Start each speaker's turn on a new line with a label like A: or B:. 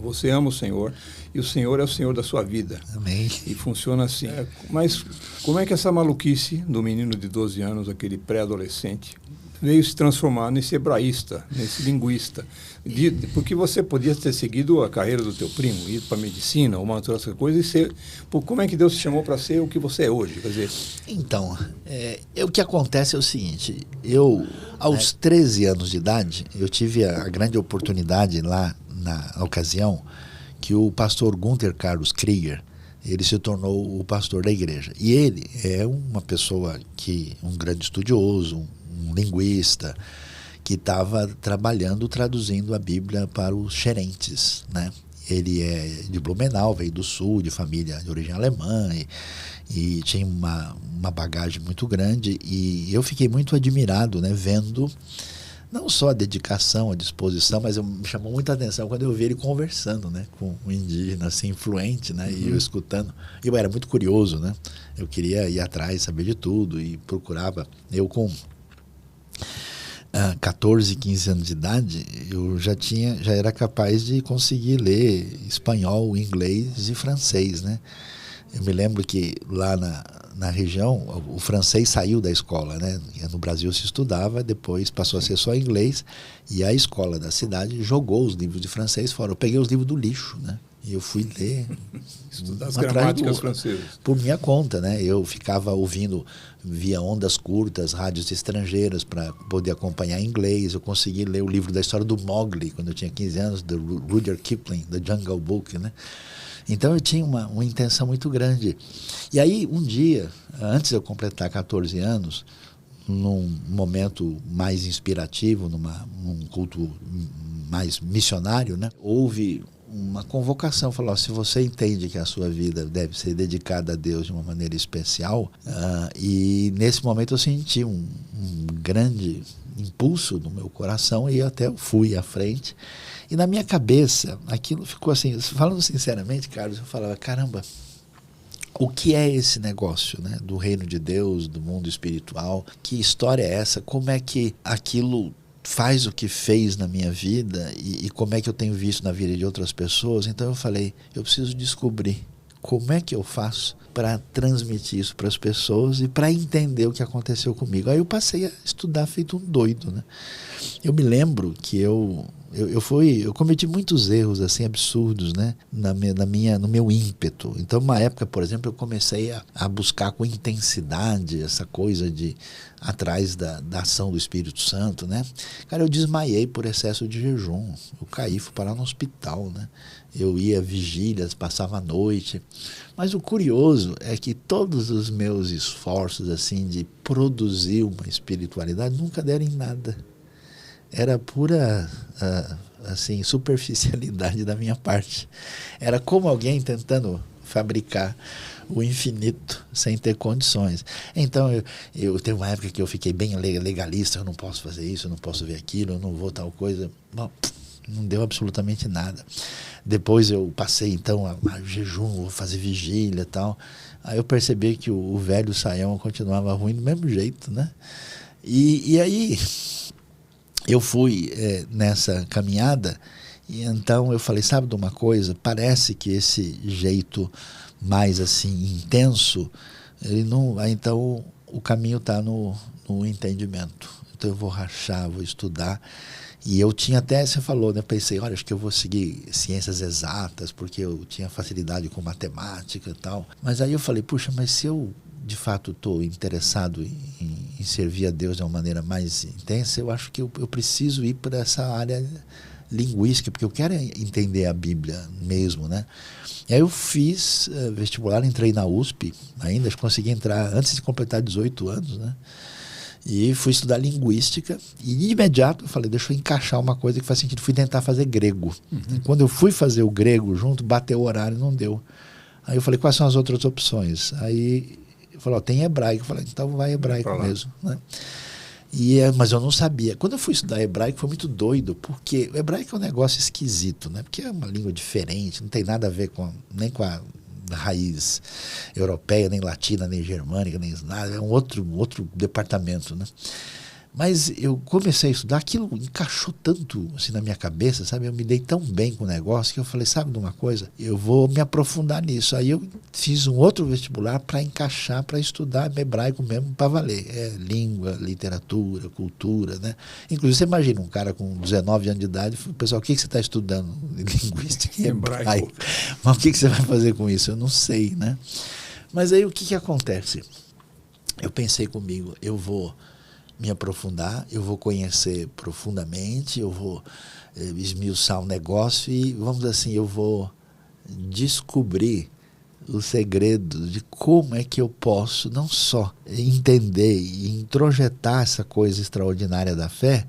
A: Você ama o Senhor e o Senhor é o Senhor da sua vida.
B: Amém.
A: E funciona assim. Mas como é que essa maluquice do menino de 12 anos, aquele pré-adolescente, veio se transformar nesse hebraísta, nesse linguista? Porque você podia ter seguido a carreira do teu primo, ir para a medicina, uma outra coisa, e ser... Como é que Deus te chamou para ser o que você é hoje? Quer dizer...
B: Então, o que acontece é o seguinte, eu, aos 13 anos de idade, eu tive a grande oportunidade lá, na ocasião, que o pastor Gunther Carlos Krieger, ele se tornou o pastor da igreja. E ele é uma pessoa um grande estudioso, um linguista, que estava traduzindo a Bíblia para os xerentes, né? Ele é de Blumenau, veio do sul, de família de origem alemã, e tinha uma bagagem muito grande, e eu fiquei muito admirado, né, vendo não só a dedicação, a disposição, mas me chamou muita atenção quando eu vi ele conversando, né, com um indígena assim, influente, né, e eu escutando. E eu era muito curioso, né, eu queria ir atrás, saber de tudo, e procurava. Eu com 14, 15 anos de idade, eu já era capaz de conseguir ler espanhol, inglês e francês, né. Eu me lembro que lá na região, o francês saiu da escola, né? No Brasil se estudava, depois passou a ser só inglês, e a escola da cidade jogou os livros de francês fora. Eu peguei os livros do lixo, né? E eu fui ler.
A: Estudar as gramáticas francesas.
B: Por minha conta, né? Eu ficava ouvindo via ondas curtas, rádios estrangeiras, para poder acompanhar inglês. Eu consegui ler o livro da história do Mowgli, quando eu tinha 15 anos, do Rudyard Kipling, The Jungle Book, né? Então eu tinha uma intenção muito grande. E aí um dia, antes de eu completar 14 anos, num momento mais inspirativo, num culto mais missionário, né, houve uma convocação, falou: se você entende que a sua vida deve ser dedicada a Deus de uma maneira especial, e nesse momento eu senti um grande impulso no meu coração, e até eu fui à frente. E na minha cabeça, aquilo ficou assim, falando sinceramente, Carlos, eu falava, caramba, o que é esse negócio, né, do reino de Deus, do mundo espiritual? Que história é essa? Como é que aquilo faz o que fez na minha vida e como é que eu tenho visto na vida de outras pessoas? Então eu falei, eu preciso descobrir como é que eu faço para transmitir isso para as pessoas e para entender o que aconteceu comigo. Aí eu passei a estudar feito um doido, né? Eu me lembro que eu cometi muitos erros assim absurdos, né, no meu ímpeto. Então, uma época, por exemplo, eu comecei a buscar com intensidade essa coisa de atrás da ação do Espírito Santo, né? Cara, eu desmaiei por excesso de jejum. Eu caí, fui parar no hospital, né? Eu ia vigílias, passava a noite. Mas o curioso é que todos os meus esforços assim de produzir uma espiritualidade nunca deram em nada. Era pura assim, superficialidade da minha parte. Era como alguém tentando fabricar o infinito sem ter condições. Então eu teve uma época que eu fiquei bem legalista, eu não posso fazer isso, eu não posso ver aquilo, eu não vou tal coisa. Bom, não deu absolutamente nada. Depois eu passei então a jejum, vou fazer vigília e tal. Aí eu percebi que o velho saião continuava ruim do mesmo jeito, né? E aí eu fui nessa caminhada, e então eu falei, sabe de uma coisa? Parece que esse jeito mais assim intenso, ele não, então o caminho está no entendimento. Então eu vou rachar, vou estudar. E eu tinha até, você falou, né? Pensei, olha, acho que eu vou seguir ciências exatas, porque eu tinha facilidade com matemática e tal. Mas aí eu falei, puxa, mas se eu de fato estou interessado em servir a Deus de uma maneira mais intensa, eu acho que eu preciso ir para essa área linguística, porque eu quero entender a Bíblia mesmo, né? E aí eu fiz vestibular, entrei na USP, ainda consegui entrar antes de completar 18 anos, né? E fui estudar linguística, e de imediato eu falei, deixa eu encaixar uma coisa que faz sentido. Fui tentar fazer grego. Uhum. Quando eu fui fazer o grego junto, bateu o horário, não deu. Aí eu falei, quais são as outras opções? Aí ele falou, tem hebraico. Eu falei, então vai hebraico mesmo, né? Mas eu não sabia. Quando eu fui estudar hebraico foi muito doido, porque o hebraico é um negócio esquisito, né? Porque é uma língua diferente, não tem nada a ver nem com a raiz europeia, nem latina, nem germânica, nem nada. É um outro departamento, né? Mas eu comecei a estudar, aquilo encaixou tanto assim na minha cabeça, sabe? Eu me dei tão bem com o negócio que eu falei, sabe de uma coisa? Eu vou me aprofundar nisso. Aí eu fiz um outro vestibular para encaixar, para estudar hebraico mesmo, para valer. Língua, literatura, cultura, né? Inclusive, você imagina um cara com 19 anos de idade, pessoal, o que você está estudando? Linguística e hebraico. Mas o que você vai fazer com isso? Eu não sei, né? Mas aí o que acontece? Eu pensei comigo, eu vou me aprofundar, eu vou conhecer profundamente, eu vou esmiuçar um negócio e, vamos dizer assim, eu vou descobrir o segredo de como é que eu posso não só entender e introjetar essa coisa extraordinária da fé,